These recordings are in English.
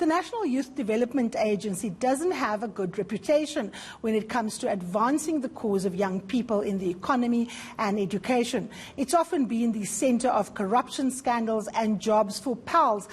the National Youth Development Agency doesn't have a good reputation when it comes to advancing the cause of young people in the economy and education. It's often been the centre of corruption scandals and jobs for pals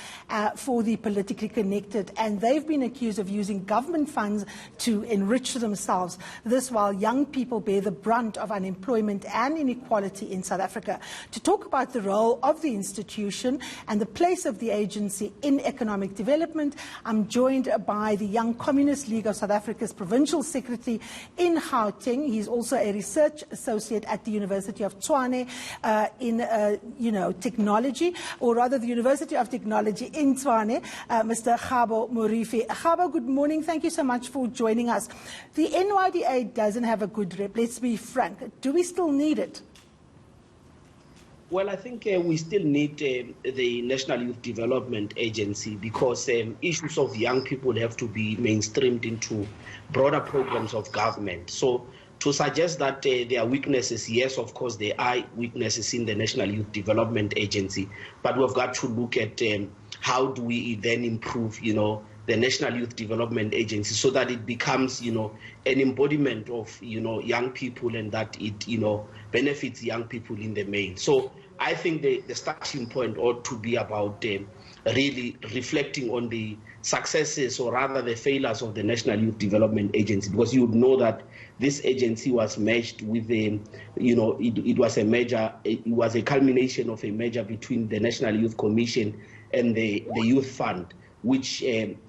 for the politically connected, and they've been accused of using government funds to enrich themselves. This while young people bear the brunt of unemployment and inequality in South Africa. To talk about the role of the institution and the place of the agency in economic development, I'm joined by the Young Communist League of South Africa's Provincial Secretary in Gauteng. He's also a research associate at the University of Tshwane in technology, or rather the University of Technology in Tshwane, Mr. Gabo Morifi. Gabo, good morning. Thank you so much for joining us. The NYDA doesn't have a good rep, let's be frank. Do we still need it? Well, I think we still need the National Youth Development Agency because issues of young people have to be mainstreamed into broader programs of government. So to suggest that there are weaknesses, yes, of course, there are weaknesses in the National Youth Development Agency, but we've got to look at how do we then improve, the National Youth Development Agency so that it becomes, an embodiment of, young people and that it, benefits young people in the main. So I think the starting point ought to be about really reflecting on the successes or rather the failures of the National Youth Development Agency, because you would know that this agency was merged with it was a culmination of a merger between the National Youth Commission and the Youth Fund, which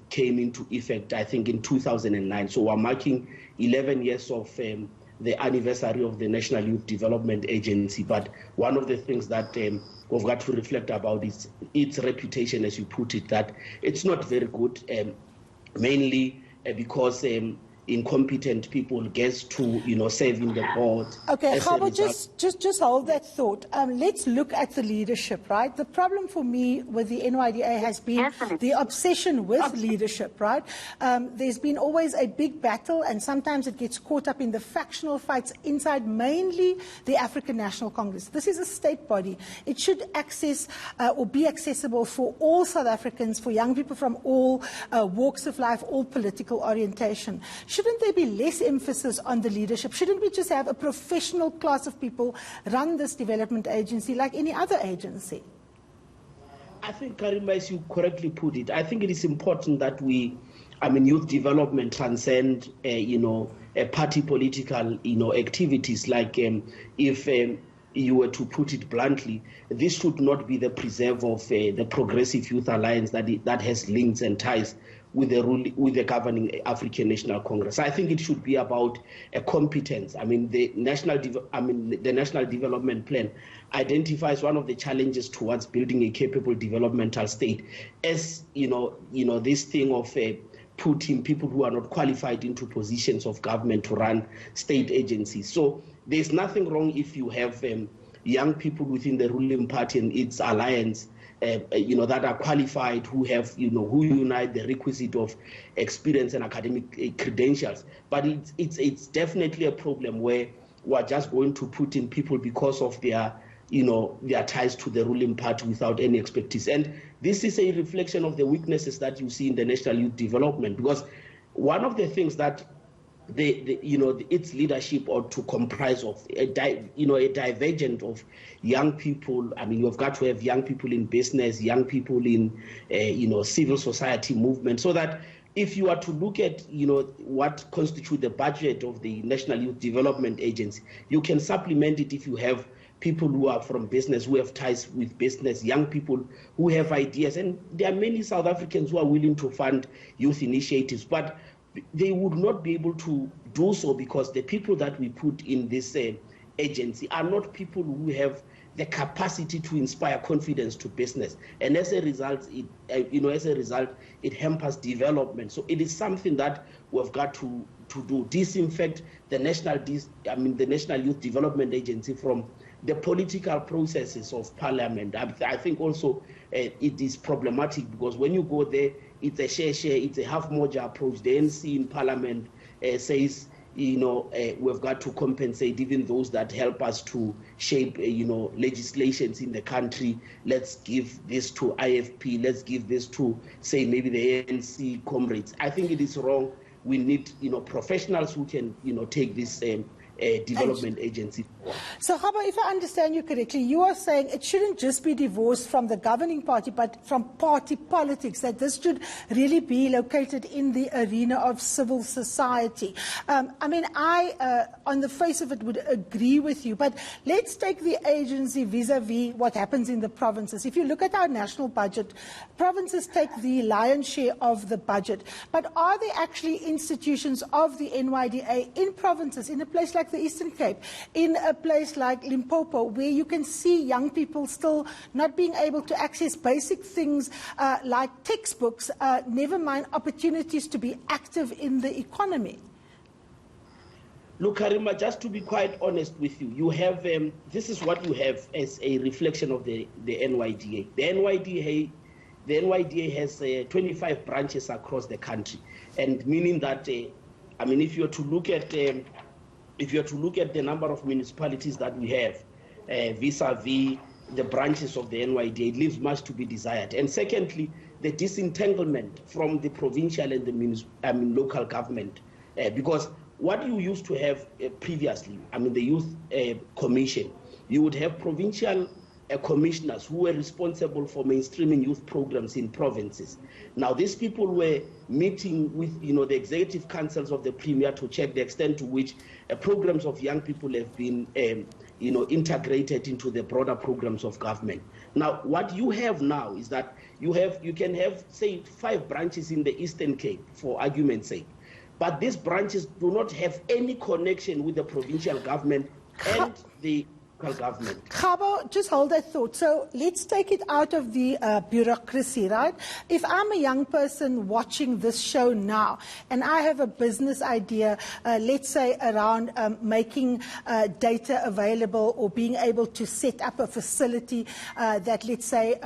came into effect, I think, in 2009. So we're marking 11 years of the anniversary of the National Youth Development Agency. But one of the things that we've got to reflect about is its reputation, as you put it, that it's not very good, mainly because incompetent people get to, serve in the board. Okay, Gabo, just hold that thought. Let's look at the leadership, right? The problem for me with the NYDA has been the obsession with leadership, right? There's been always a big battle, and sometimes it gets caught up in the factional fights inside mainly the African National Congress. This is a state body. It should access or be accessible for all South Africans, for young people from all walks of life, all political orientation. Shouldn't there be less emphasis on the leadership? Shouldn't we just have a professional class of people run this development agency like any other agency? I think, Karima, as you correctly put it, I think it is important that youth development transcend, party political, activities. Like if you were to put it bluntly, this should not be the preserve of the Progressive Youth Alliance that has links and ties with the governing African National Congress. I think it should be about a competence. The National Development Plan identifies one of the challenges towards building a capable developmental state as this thing of putting people who are not qualified into positions of government to run state agencies. So there's nothing wrong if you have young people within the ruling party and its alliance that are qualified, who have, who unite the requisite of experience and academic credentials. But it's definitely a problem where we're just going to put in people because of their ties to the ruling party without any expertise. And this is a reflection of the weaknesses that you see in the National Youth Development, because one of the things that its leadership ought to comprise of a divergent of young people. You've got to have young people in business, young people in civil society movement, so that if you are to look at what constitutes the budget of the National Youth Development Agency, you can supplement it if you have people who are from business, who have ties with business, young people who have ideas. And there are many South Africans who are willing to fund youth initiatives, but they would not be able to do so because the people that we put in this agency are not people who have the capacity to inspire confidence to business, and as a result, it hampers development. So it is something that we've got to do: disinfect the National Youth Development Agency from the political processes of Parliament. I think also it is problematic because when you go there, it's a share, it's a half-moja approach. The NC in Parliament says we've got to compensate even those that help us to shape, legislations in the country. Let's give this to IFP. Let's give this to, say, maybe the ANC comrades. I think it is wrong. We need, professionals who can, take this development agency. So, Haba, if I understand you correctly, you are saying it shouldn't just be divorced from the governing party, but from party politics, that this should really be located in the arena of civil society. I, on the face of it, would agree with you, but let's take the agency vis-a-vis what happens in the provinces. If you look at our national budget, provinces take the lion's share of the budget, but are there actually institutions of the NYDA in provinces, in a place like the Eastern Cape, in a place like Limpopo, where you can see young people still not being able to access basic things like textbooks, never mind opportunities to be active in the economy? Look, Karima, just to be quite honest with you, you have this is what you have as a reflection of the NYDA. The NYDA has 25 branches across the country, and meaning that if you are to look at the number of municipalities that we have, vis-a-vis the branches of the NYDA, it leaves much to be desired. And secondly, the disentanglement from the provincial and the local government, because what you used to have previously, the youth commission, you would have provincial commissioners who were responsible for mainstreaming youth programs in provinces. Now, these people were meeting with, the executive councils of the premier to check the extent to which programs of young people have been, integrated into the broader programs of government. Now, what you have now is that you can have, say, 5 branches in the Eastern Cape, for argument's sake, but these branches do not have any connection with the provincial government and the government. Khabo, just hold that thought. So let's take it out of the bureaucracy, right? If I'm a young person watching this show now and I have a business idea, let's say around making data available or being able to set up a facility that, let's say,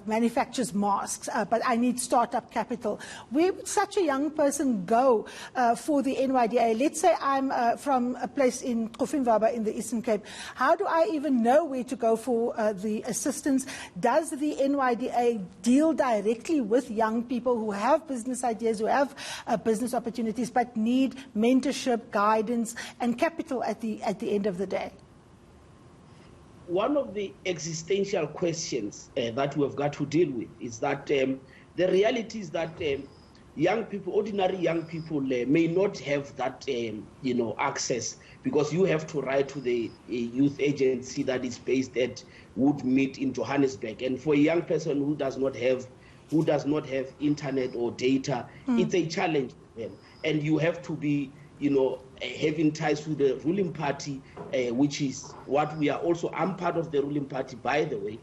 manufactures masks, but I need startup capital, where would such a young person go for the NYDA? Let's say I'm from a place in Kofinvaba in the Eastern Cape. How do I even know where to go for the assistance? Does the NYDA deal directly with young people who have business ideas, who have business opportunities, but need mentorship, guidance, and capital at the end of the day? One of the existential questions that we've got to deal with is that the reality is that young people, ordinary young people, may not have that, access, because you have to write to the youth agency that is based at Woodmead in Johannesburg. And for a young person who does not have internet or data, it's a challenge for them. And you have to be, having ties to the ruling party, which is what we are also. I'm part of the ruling party, by the way,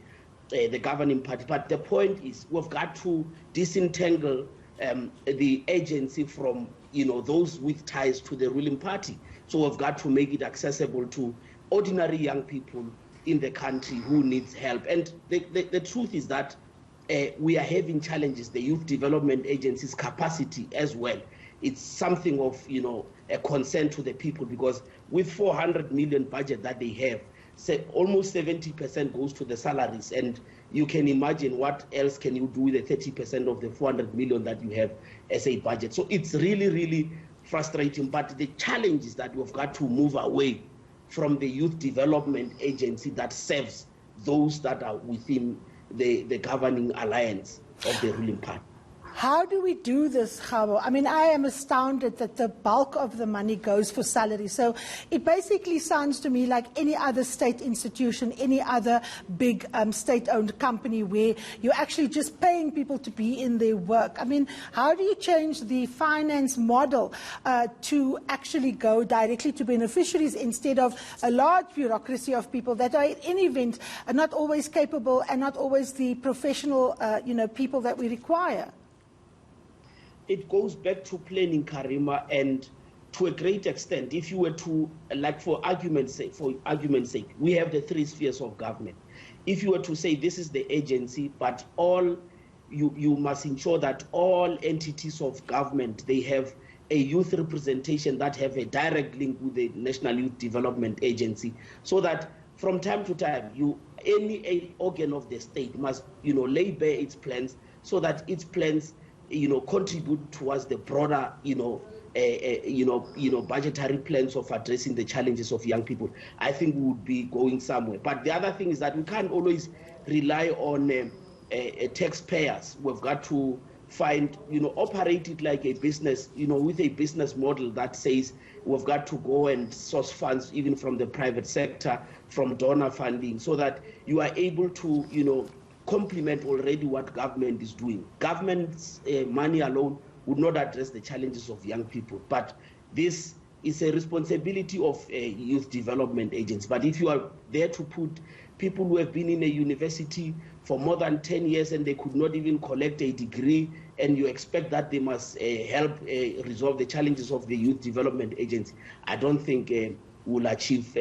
the governing party. But the point is, we've got to disentangle the agency from, those with ties to the ruling party. So we've got to make it accessible to ordinary young people in the country who needs help. And the truth is that we are having challenges. The Youth Development Agency's capacity as well, it's something of, a concern to the people, because with 400 million budget that they have, almost 70% goes to the salaries, and you can imagine what else can you do with the 30% of the 400 million that you have as a budget. So it's really, really frustrating. But the challenge is that we've got to move away from the Youth Development Agency that serves those that are within the governing alliance of the ruling party. How do we do this, Khabo? I am astounded that the bulk of the money goes for salary. So it basically sounds to me like any other state institution, any other big state-owned company where you're actually just paying people to be in their work. How do you change the finance model to actually go directly to beneficiaries instead of a large bureaucracy of people that are, in any event, are not always capable and not always the professional, people that we require? It goes back to planning, Karima, and to a great extent, if you were to, for argument's sake, we have the 3 spheres of government. If you were to say this is the agency, but you must ensure that all entities of government, they have a youth representation that have a direct link with the National Youth Development Agency, so that from time to time, any organ of the state must, lay bare its plans, so that its plans, contribute towards the broader, budgetary plans of addressing the challenges of young people. I think we would be going somewhere. But the other thing is that we can't always rely on taxpayers. We've got to find, operate it like a business, with a business model that says we've got to go and source funds even from the private sector, from donor funding, so that you are able to, complement already what government is doing. Government's money alone would not address the challenges of young people, but this is a responsibility of youth development agents. But if you are there to put people who have been in a university for more than 10 years and they could not even collect a degree, and you expect that they must help resolve the challenges of the youth development agency, I don't think we'll achieve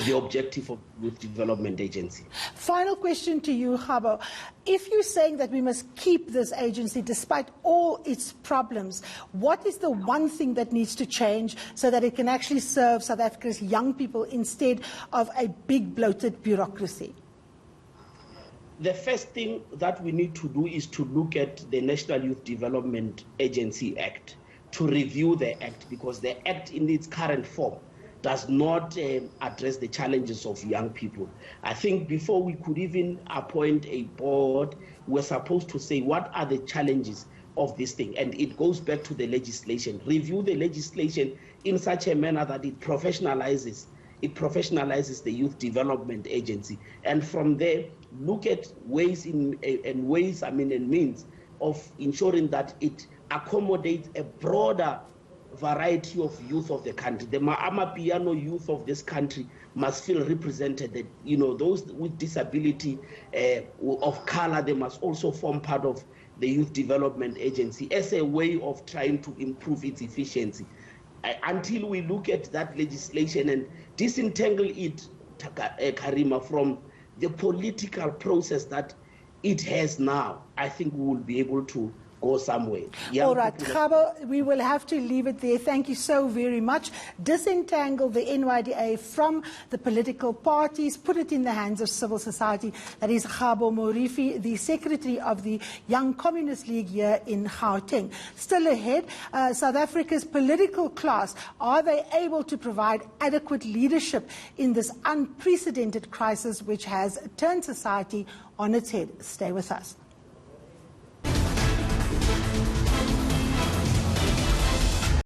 the objective of Youth Development Agency. Final question to you, Gabo. If you're saying that we must keep this agency despite all its problems, what is the one thing that needs to change so that it can actually serve South Africa's young people instead of a big bloated bureaucracy? The first thing that we need to do is to look at the National Youth Development Agency Act, to review the Act, because the Act in its current form does not address the challenges of young people. I think before we could even appoint a board, we're supposed to say what are the challenges of this thing, and it goes back to the legislation. Review the legislation in such a manner that it professionalizes the Youth Development Agency, and from there look at ways and means of ensuring that it accommodates a broader variety of youth of the country. The Amapiano youth of this country must feel represented. That, those with disability of color, they must also form part of the Youth Development Agency as a way of trying to improve its efficiency. Until we look at that legislation and disentangle it, Karima, from the political process that it has now, I think we will be able to go somewhere. All right, Gabo, we will have to leave it there. Thank you so very much. Disentangle the NYDA from the political parties, put it in the hands of civil society. That is Gabo Morifi, the Secretary of the Young Communist League here in Gauteng. Still ahead, South Africa's political class, are they able to provide adequate leadership in this unprecedented crisis which has turned society on its head? Stay with us.